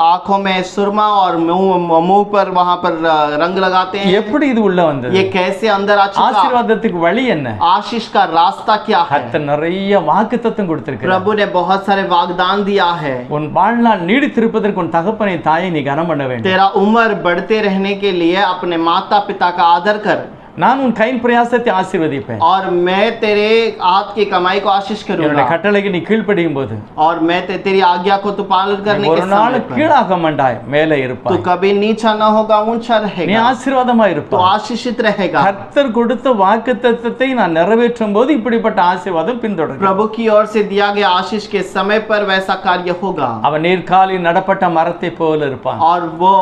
आंखों में सुरमा और मुंह पर वहां पर रंग लगाते हैं. எப்படி இது உள்ள வந்தது? ये कैसे अंदर आ चुका? ஆசீர்வாதத்துக்கு வழி என்ன? आशीष का रास्ता क्या है? கர்த்தர் நிறைய வாக்குத்தத்தம் கொடுத்திருக்கிறார். प्रभु ने बहुत सारे वाग्दान दिया है. உன் வாழ்நாள் நீடித்திருப்பதற்கு உன் தகப்பனை தாயை நீ கனம் பண்ண வேண்டும். तेरा उम्र बढ़ते रहने के लिए अपने माता पिता का आदर कर. நான் உன் கையின் பிரயாசத்தை ஆசீர்வதிப்பேன். और मैं तेरे हाथ की कमाई को आशीष करूंगा. என்னுடைய கட்டளைக்கு நீ கீழ்ப்படியும் போது और मैं तेरी आज्ञा को तू पालन करने के ஒரு நாள் समय கீழாக மாட்டாய், மேலே இருப்பாய். तू कभी नीचा न होगा, ऊंचा நீ रहेगा. ஆசீர்வாதமா तू இருப்பாய். आशीषित रहेगा. கர்த்தர் கொடுத்த வாக்குத்தத்தத்தை நான் நிறைவேற்றும் போது இப்படிப்பட்ட ஆசீர்வாதம் பின்தொடரும். प्रभु की ओर से दिया गया आशीष के समय पर वैसा कार्य होगा. அவன் நீர்க்காலில் நடப்பட்ட மரத்தை போல இருப்பான். और वो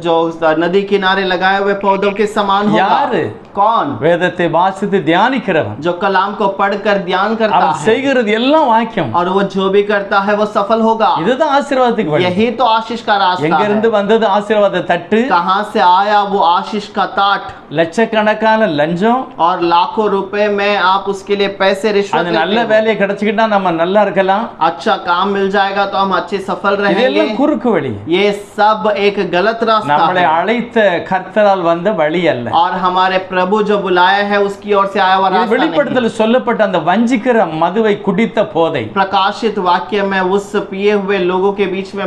जो नदी किनारे लगाए हुए पौधों के समान होगा. யாரு? कौन? வேதத்தை வாசித்து தியானிக்கிறவன். जो कलाम को पढ़कर ध्यान करता அவன் है செய்கிறது எல்லாம் வாக்கியம். और वो जो भी करता है वो सफल होगा. இதுதான் ஆசீர்வாதத்துக்கு வழி. यही तो आशीष का रास्ता எங்க இருந்து है. வந்தது ஆசீர்வாத தட்டு? कहां से आया वो आशीष का ताट? லட்சக்கணக்கான லஞ்சம். और लाखों रुपए में आप उसके लिए पैसे रिश्वत அது लेते நல்ல हो. வேலையை கிடைச்சிக்கிட்டா நம்ம நல்லா இருக்கலாம். अच्छा काम मिल जाएगा तो हम अच्छे सफल रहेंगे. இதெல்லாம் குறுக்கு வழி. ये सब एक गलत रास्ता நம்மளை है அழைத்த கர்த்தரால் வந்த வழி அல்ல. और हमारे प्रभु जो बुलाया है उसकी ओर से आया हुआ रास्ता नहीं। வெளிப்படுத்தல் சொல்லப்பட்ட அந்த வஞ்சிக்கிற மதுவை குடித்த போதை, प्रकाशित वाक्य में उस पिए हुए लोगों के बीच में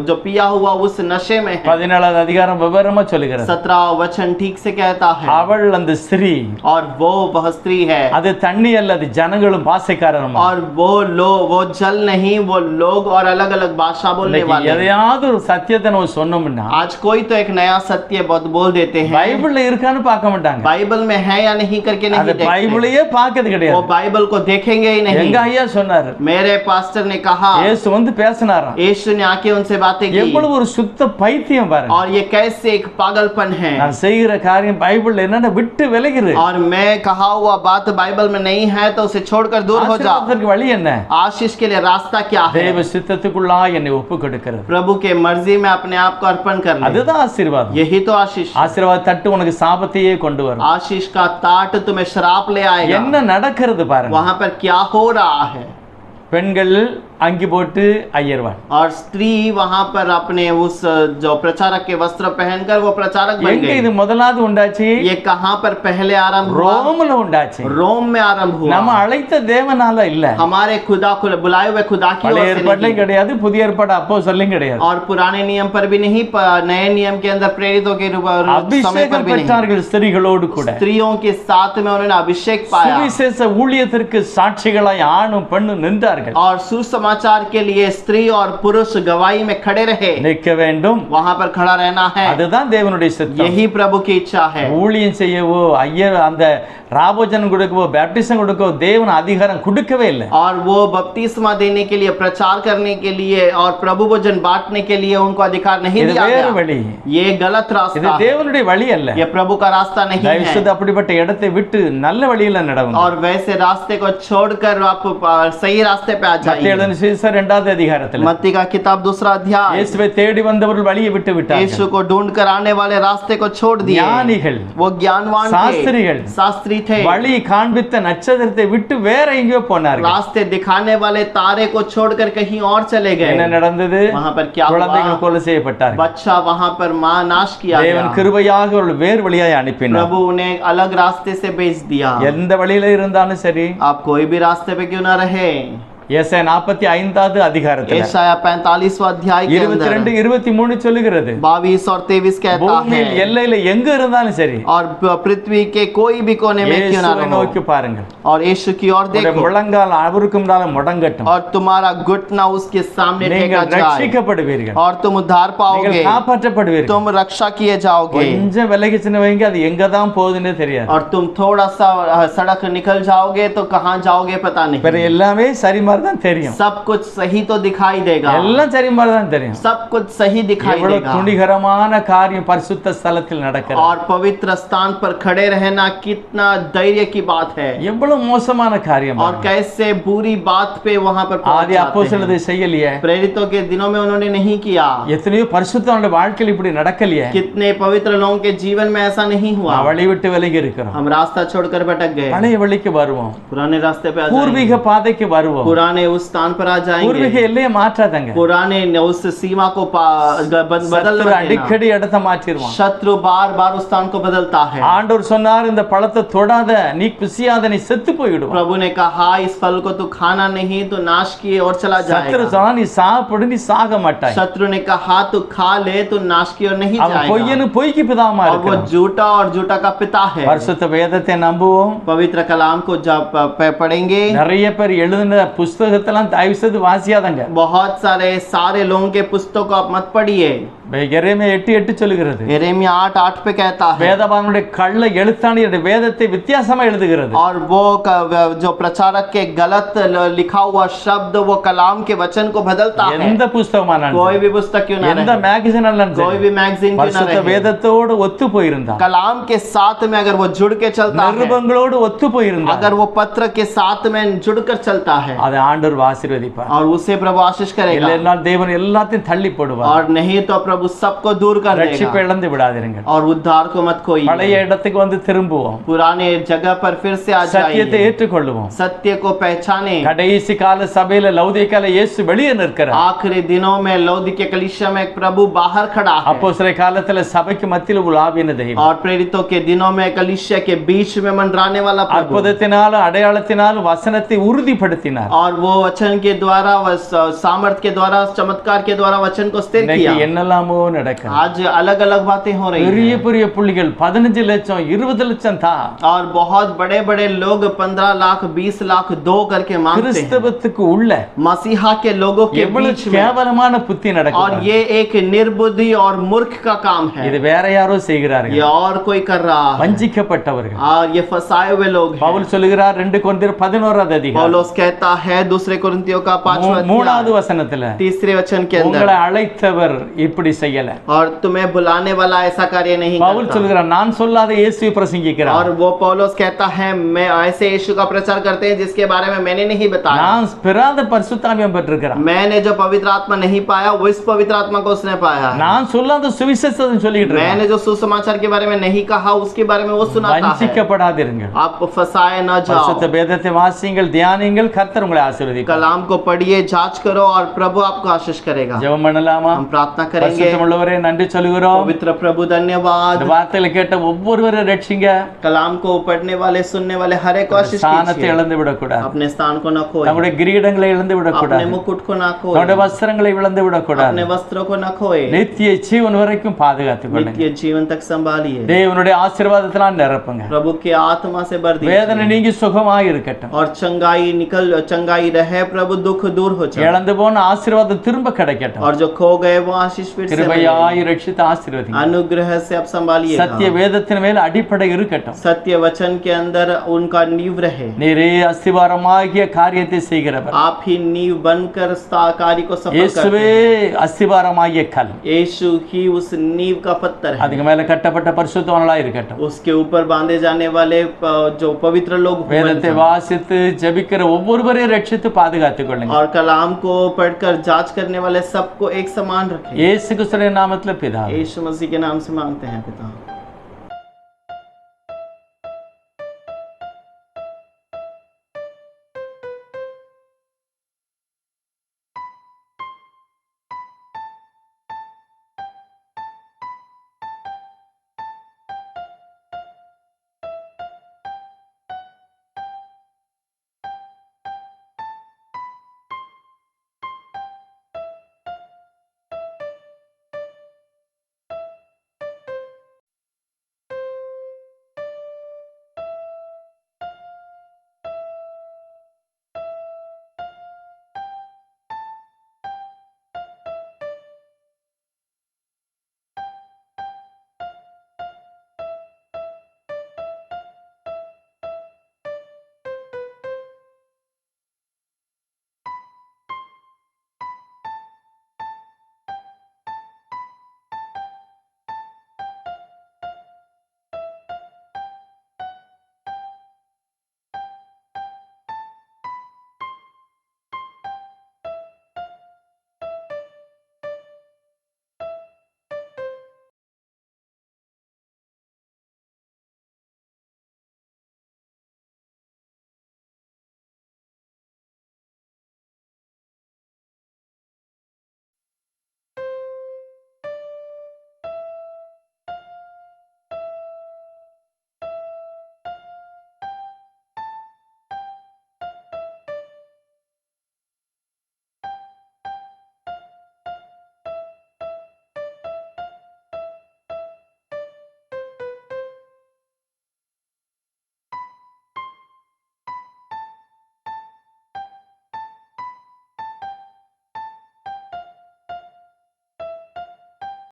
जो पिया हुआ उस नशे में है। 17வது அதிகாரம் விவரமா சொல்லுகிறது. 17 वचन ठीक से कहता है, அவள் அந்த ஸ்திரீ, और वह स्त्री है, அது தண்ணி அல்ல, அது ஜனங்களும் பாசைக்காரரும். और वो जल नहीं, वो लोग और अलग अलग भाषा बोलने वाले। எதையாவது ஒரு சத்தியத்தை நம்ம சொன்னோம்னா आज कोई तो एक नया सत्य बोल देते हैं, பைபிள்ல இருக்கான்னு பார்க்க மாட்டாங்க. बाइबल में है या नहीं करके नहीं देखते, பைபிளையே பார்க்கிறது वो கிடையாது. बाइबल को देखेंगे ही नहीं। எங்க ஐயா சொன்னாரு, मेरे पास्टर ने कहा, இயேசு வந்து பேசினாராம். यीशु ने आके उनसे बातें की, எவ்வளவு ஒரு சுத்த பைத்தியம் பாருங்க. और ये कैसे एक पागलपन है। நான் செய்கிற காரியம் பைபிள்ல என்னன்னா விட்டு விலகிரு. और मैं कहा हुआ बात बाइबल में नहीं है तो उसे छोड़कर दूर हो जाओ। ஆசீர்வாதத்துக்கு வழி என்ன? आशीष के लिए रास्ता क्या है? தேவ சித்தத்துக்குள்ளா என்னை ஒப்பு கொடுக்கிறது. प्रभु के मर्जी में अपने आप को अर्पण कर ले, அதுதான் ஆசீர்வாதம். यही तो आशीष। ஆசீர்வாத தட்டு உனக்கு சாபத்தையே கொண்டு வரும். आशीष का ताट तुम्हें श्राप ले आएगा। என்ன நடக்கிறது பாருங்க. वहां पर क्या हो रहा है? பெண்கள் अंगी போட்டு ஐயர்வாள், और स्त्री वहां पर अपने उस जो प्रचारक के वस्त्र पहनकर वो प्रचारक बन எங்க गई। இது முதலாவது உண்டாச்சு? ये कहां पर पहले आरंभ हुआ? ரோம்ல உண்டாச்சு. रोम में आरंभ हुआ। நம்ம அழைத்த தேவனால இல்ல. हमारे खुदा को बुलाए हुए खुदा की ओर பழைய से ஏற்பாட்டிலும் नहीं, கிடையாது, புதிய ஏற்பாடு அப்போஸ்தலர்லயும் கிடையாது. और पुराने नियम पर भी नहीं, नए नियम के अंदर प्रेरितों के समय पर அபிஷேகம் भी नहीं। பெற்றார்கள் ஸ்திரீகளோடு கூட. स्त्रियों के साथ में उन्होंने अभिषेक पाया, சுவிசேஷ ஊழியத்திற்கு சாட்சிகளாய் ஆணும் பெண்ணும் நின்றார்கள். और सुसमाचार के लिए स्त्री और पुरुष गवाही में खड़े रहे। நிற்க வேண்டும், वहां पर खड़ा रहना है, அதுதான் தேவனுடைய சித்தம். यही प्रभु की इच्छा है। ஊழியம் செய்யவோ ஐயர் அந்த ராபோஜனம் கொடுக்கவோ பேப்டிசம் கொடுக்கவோ தேவன் அதிகாரம் கொடுக்கவே இல்லை. और वो बपतिस्मा देने के लिए, प्रचार करने के लिए और प्रभु भोजन बांटने के लिए उनको अधिकार नहीं இது दिया வேறு गया। வழி. ये गलत இது रास्ता है, தேவனுடைய வழி அல்ல. ये प्रभु का रास्ता नहीं தயவு है। செய்து அப்படிப்பட்ட இடத்தை விட்டு நல்ல வழியில நடவுங்க. और वैसे रास्ते को छोड़कर आप सही रास्ते पे आ மத்தேயு जाइए। எழுதின சுவிசேஷம் 2வது அதிகாரத்துல मत्ती का किताब 2 अध्याय, இயேசுவை தேடி வந்தவர்கள் வழியை விட்டு விட்டார்கள். यीशु को ढूंढ कर आने वाले रास्ते को छोड़ दिए। ஞானிகள், वो ज्ञानवान शास्त्रीகள், थे, शास्त्री थे, வழி காண்பித்த நட்சத்திரத்தை விட்டு வேற எங்கேயோ போனார்கள். रास्ते दिखाने वाले तारे को छोड़कर कहीं और चले गए। என்ன நடந்தது? वहां पर क्या हुआ? குழந்தைகள் கொலை செய்யப்பட்டார்கள். बच्चा वहां पर मां नाश किया தேவன் गया। கிருபையாக ஒரு வேறு வழியாய் அனுப்பினார். प्रभु उन्हें अलग रास्ते से भेज दिया। எந்த வழியில இருந்தாலும் சரி, आप कोई भी रास्ते पे क्यों ना रहे। ஏசாயா 45வது அதிகாரத்துல यशायाह 45वां अध्याय के अंदर 22-23 சொல்லுகிறது, 22 और 23 कहता பூமியில் है, எல்லையில எங்க இருந்தாலும் சரி और पृथ्वी के कोई भी कोने में क्यों ना இயேசுவை रहो, நோக்கி பாருங்கள். और यीशु की ओर உங்களுடைய देखो, முழங்கால் அவருக்கு முன்னால முடங்கட்டும். और तुम्हारा घुटना उसके सामने टेका நீங்கள் जाए, ரட்சிக்கப்படுவீர்கள், और तुम उद्धार நீங்கள் पाओगे, காப்பாற்றப்படுவீர்கள். तुम रक्षा किए जाओगे, கொஞ்சம் விலகிச்சுன்னு வைங்க, அது எங்க தான் போகுதுன்னே தெரியாது. और तुम थोड़ा सा सड़क निकल जाओगे तो कहाँ जाओगे पता வேற नहीं। எல்லாமே சரி மாதிரி தான் தெரியும். सब कुछ सही तो दिखाई देगा, எல்லாம் சரி மாதிரி தான் தெரியும். सब कुछ सही दिखाई எவ்வளவு देगा। துணிகரமான காரியம் பரிசுத்த ஸ்தலத்தில் நடக்கிறது. और पवित्र स्थान पर खड़े रहना कितना धैर्य की बात है, எவ்வளவு மோசமான காரியம். और कैसे बुरी बात पे वहां पर पहुंच ஆதி जाते அப்போஸ்தலர் हैं। இதை செய்யலையே. प्रेरितों के दिनों में उन्होंने नहीं किया। எத்தனையோ பரிசுத்தவனுடைய வாழ்க்கையில் இப்படி நடக்கலையே. कितने पवित्र लोगों के जीवन में ऐसा नहीं हुआ। நான் வழி விட்டு விலகி இருக்கிறோம். हम रास्ता छोड़कर भटक गए, பழைய வழிக்கு வருவோம், पुराने रास्ते पे आ பூர்வீக जाएंगे, பாதைக்கு வருவோம். पुराने उस स्थान पर आ பூர்வீக जाएंगे, எல்லையை மாற்றாதங்க. पुराने उस सीमा को बदल சத்துரு देना। அடிக்கடி இடத்தை மாற்றிடுவான். शत्रु बार बार उस स्थान को बदलता है। ஆண்டவர் சொன்னார், இந்த பழத்தை தொடாத, நீ பிசியாத, நீ செத்து போய்விடுவான். प्रभु ने कहा, इस फल को तू खाना नहीं तो नाश किए और चला சத்துரு जाएगा। சொன்னா, நீ சாப்பிடு, நீ சாக மாட்டாய். शत्रु ने कहा, तू खा ले तो नाश की ओर नहीं அவன் जाएगा। பொய்யனு பொய்க்கு பிதாமா और वो இருக்கிறான். झूठा और झूठा का पिता है। பரிசுத்த வேதத்தை நம்புவோம். पवित्र कलाम को जब पढ़ेंगे, நிறைய பேர் எழுதின புஸ்தகத்தெல்லாம் தயவு செய்து வாசியாதங்க. बहुत सारे लोगों के पुस्तक को आप मत पढ़िए। எரேமியா 8:8 சொல்லுகிறது, यिर्मयाह 8:8 पे कहता है, வேதபாரனுடைய கள்ள எழுத்தாணியுடைய வேதத்தை வித்தியாசமா எழுதுகிறது. और वो जो प्रचारक के गलत लिखा हुआ शब्द वो कलाम के वचन को बदलता है। எந்த புஸ்தகமானாலும் कोई भी पुस्तक क्यों ना எந்த रहे, மேகசின் ஆனாலும் कोई भी मैगजीन क्यों ना பரிசுத்த रहे, வேதத்தோடு ஒத்து போயிருந்தா, कलाम के साथ में अगर वो जुड़ के चलता है, நிருபங்களோடு ஒத்து போயிருந்தா, अगर वो पत्र के साथ में जुड़कर चलता है, அது ஆண்டவர் ஆசீர்வதிப்பார். और उसे प्रभु आशीष करेगा, இல்லைனால் தேவன் எல்லாத்தையும் தள்ளி போடுவார். और नहीं तो प्रभु सबको दूर कर ரட்சிப்பை देगा। இழந்து விடாதீர்கள். और उद्धार को मत खोइए, பழைய இடத்துக்கு வந்து திரும்புவோம். पुराने जगह पर फिर से आ சத்தியத்தை जाइए, ஏற்றுக்கொள்ளுவோம். सत्य को पहचाने। கடைசி கால சபையில லவுதீக்கால இயேசு வெளியே நிற்கிறார். आखिरी दिनों में लौदीकिया कलीसिया में एक प्रभु बाहर खड़ा है, அப்போஸ்தலர் காலத்துல சபைக்கு மத்தியில் உலாவின தெய்வம். और प्रेरितों के दिनों में कलीसिया के बीच में मंडराने वाला प्रभु, அற்புதத்தினாலும் அடையாளத்தினாலும் வசனத்தை உறுதிப்படுத்தினார். और वो वचन के द्वारा, सामर्थ के द्वारा, चमत्कार के द्वारा वचन को स्थिर இன்னைக்கு किया। என்னெல்லாமோ நடக்குது. आज अलग अलग बातें हो रही பெரிய हैं, பெரிய புள்ளிகள் 15 லட்சம் 20 லட்சம் தான் और बहुत बड़े बड़े लोग 15 लाख 20 लाख दो करके मांगते हैं। கிறிஸ்தவத்துக்கு உள்ள मसीहा के लोगों के எவ்வளவு बीच में, கேவலமான புத்தி और நடக்குது. ये एक निर्बुद्धि और मूर्ख का काम है, இது வேற யாரோ செய்கிறார்கள். ये और कोई कर रहा है, வஞ்சிக்கப்பட்டவர்கள். और ये फंसाए हुए लोग हैं। பவுல் சொல்லுகிறார் 2 கொரிந்தியர் 11வது அதிகாரம் पौलुस कहता है दूसरे कुरिन्थियों का 5वां மூணாவது अध्याय வசனத்துல 3 वचन के உங்களை अंदर, அழைத்தவர் இப்படி செய்யல. और तुम्हें बुलाने वाला ऐसा कार्य नहीं பவுல் करता। சொல்லுகிறார் நான் சொல்லாத இயேசுவை பிரசங்கிக்கிறார். और वो पौलुस कहता है मैं ऐसे यीशु का प्रचार करते हैं जिसके बारे में मैंने नहीं बताया। நான் பெறாத பரிசுத்தாவியம் பெற்றிருக்கிறேன். मैंने जो पवित्र आत्मा नहीं पाया वो इस पवित्र आत्मा को उसने पाया है। நான் சொல்லாத சுவிசேஷத்தை சொல்லிட்டு இருக்கேன். मैंने जो सुसमाचार के बारे में नहीं कहा उसके बारे में वो सुनाता है। வஞ்சிக்கப்படாதீர்கள். आप फंसाए न பரிசுத்த जाओ, வேதத்தை வாசியுங்கள், தியானியுங்கள், கர்த்தர் உங்களை ஆசீர்வதிப்பார். कलाम को पढ़िए, जांच करो, और प्रभु आपको आशीष करेगा। ஜெபம் பண்ணலாமா? हम प्रार्थना करेंगे। பரிசுத்தமுள்ளவரே நன்றி சொல்கிறோம். पवित्र प्रभु धन्यवाद। இந்த வார்த்தைகளை கேட்ட ஒவ்வொருவரையும் ரட்சிங்க. कलाम को पढ़ने वाले, सुनने वाले हर एक को आशीष ஸ்தானத்தை कीजिए। இழந்து விடக்கூடாது. अपने स्थान को न खोए, நம்முடைய கிரீடங்களை இழந்து अपने விடக்கூடாது. मुकुट को न खोए, நம்முடைய வஸ்திரங்களை இழந்து விடக்கூடாது. अपने वस्त्रों को न खोए, நித்திய ஜீவன் வரைக்கும் பாதுகாத்துக் கொள்ளுங்க. नित्य जीवन तक संभालिए। தேவனுடைய ஆசீர்வாதத்தினால் நிரப்புங்க. प्रभु के आत्मा से भर வேதனை दीजिए, நீங்கி சுகமாய் இருக்கட்டும். और चंगाई रहे प्रभु, दुख दूर हो जाए, இழந்து போன ஆசீர்வாதம் திரும்ப கிடைக்கட்டும். और जो खो गए वो आशीष फिर से मिले। கிருபையாய் ரட்சித்து ஆசீர்வதிங்க. अनुग्रह से आप संभालिएगा। சத்திய வேதத்தின் மேல் அடிப்படை இருக்கட்டும். सत्य वचन के अंदर उनका नींव रहे। நீரே அஸ்திவாரமாகிய காரியத்தை செய்கிறவர். आप ही नींव बनकर कार्य को सफल करते இயேசுவே हैं। அஸ்திவாரமாகிய கல். यीशु ही उस नींव का पत्थर है, அதுக்கு மேல கட்டப்பட்ட பரிசுத்தவான்களா இருக்கட்டும். उसके ऊपर बांधे जाने वाले जो पवित्र लोग बन வேதத்தை जाएं। வாசித்து ஜெபிக்கிற ஒவ்வொருவரையும் ரட்சித்து பாதுகாத்துக் கொள்ளுங்க. और कलाम को पढ़कर जांच करने वाले सबको एक समान रखें। இயேசு கிறிஸ்துவின் நாமத்தில் பிதாவே. यीशु मसीह के नाम से मांगते हैं पिता।